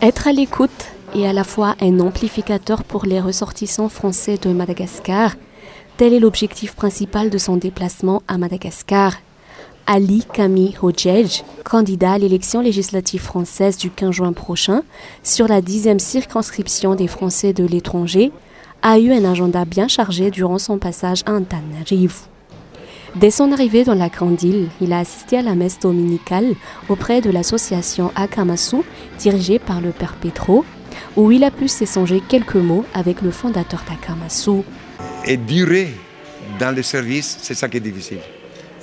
Être à l'écoute est à la fois un amplificateur pour les ressortissants français de Madagascar. Tel est l'objectif principal de son déplacement à Madagascar. Ali Kami Hodjedj, candidat à l'élection législative française du 15 juin prochain sur la 10e circonscription des Français de l'étranger, a eu un agenda bien chargé durant son passage à Antananarivo. Dès son arrivée dans la Grande Île, il a assisté à la messe dominicale auprès de l'association Akamasu, dirigée par le père Petro, où il a pu s'échanger quelques mots avec le fondateur d'Akamasu. Et durer dans le service, c'est ça qui est difficile.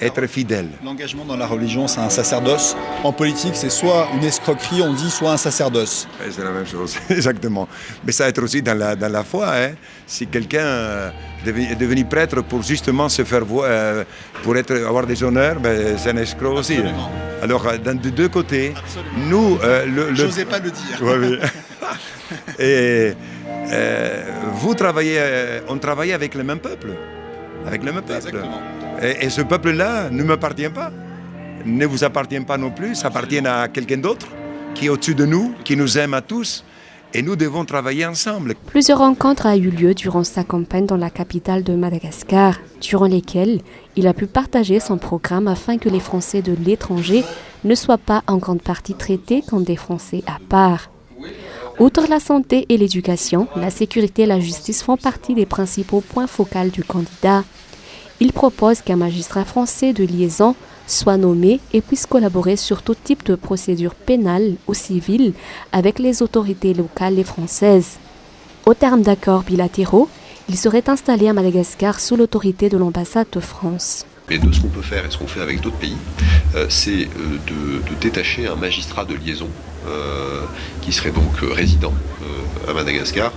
Être fidèle. L'engagement dans la religion, c'est un sacerdoce. En politique, c'est soit une escroquerie, on dit, soit un sacerdoce. C'est la même chose, exactement. Mais ça être aussi dans la foi. Hein. Si quelqu'un est devenu prêtre pour justement se faire voir, pour avoir des honneurs, ben, c'est un escroc aussi. Hein. Alors, de deux côtés, absolument. Nous... J'osais pas le dire. Oui. Et vous travaillez, on travaille avec le même peuple. Avec le même peuple. Exactement. Et ce peuple-là ne m'appartient pas, ne vous appartient pas non plus, ça appartient à quelqu'un d'autre qui est au-dessus de nous, qui nous aime à tous, et nous devons travailler ensemble. Plusieurs rencontres ont eu lieu durant sa campagne dans la capitale de Madagascar, durant lesquelles il a pu partager son programme afin que les Français de l'étranger ne soient pas en grande partie traités comme des Français à part. Outre la santé et l'éducation, la sécurité et la justice font partie des principaux points focaux du candidat. Il propose qu'un magistrat français de liaison soit nommé et puisse collaborer sur tout type de procédure pénale ou civile avec les autorités locales et françaises. Au terme d'accords bilatéraux, il serait installé à Madagascar sous l'autorité de l'ambassade de France. Mais de ce qu'on peut faire et ce qu'on fait avec d'autres pays, c'est de détacher un magistrat de liaison qui serait donc résident à Madagascar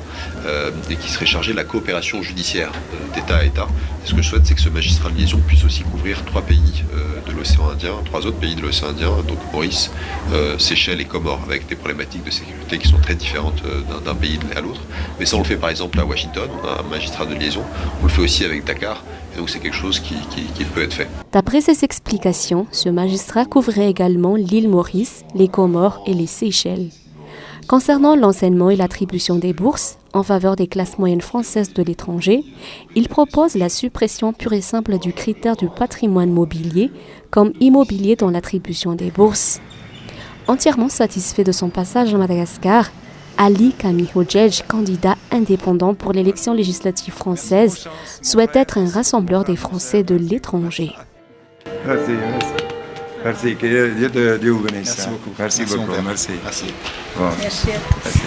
et qui serait chargé de la coopération judiciaire d'État à État. Et ce que je souhaite, c'est que ce magistrat de liaison puisse aussi couvrir trois autres pays de l'océan Indien, donc Maurice, Seychelles et Comores, avec des problématiques de sécurité qui sont très différentes d'un pays à l'autre. Mais ça, on le fait par exemple à Washington, on a un magistrat de liaison, on le fait aussi avec Dakar, et donc c'est quelque chose qui peut être fait. D'après ses explications, ce magistrat couvrait également l'île Maurice, les Comores et les Seychelles. Concernant l'enseignement et l'attribution des bourses en faveur des classes moyennes françaises de l'étranger, il propose la suppression pure et simple du critère du patrimoine mobilier comme immobilier dans l'attribution des bourses. Entièrement satisfait de son passage à Madagascar, Ali Kami Hodjedj, candidat indépendant pour l'élection législative française, souhaite être un rassembleur des Français de l'étranger. Merci. Merci, que Dieu vous bénisse. Merci beaucoup. Merci beaucoup. Merci. Merci. Bon. Merci. Merci.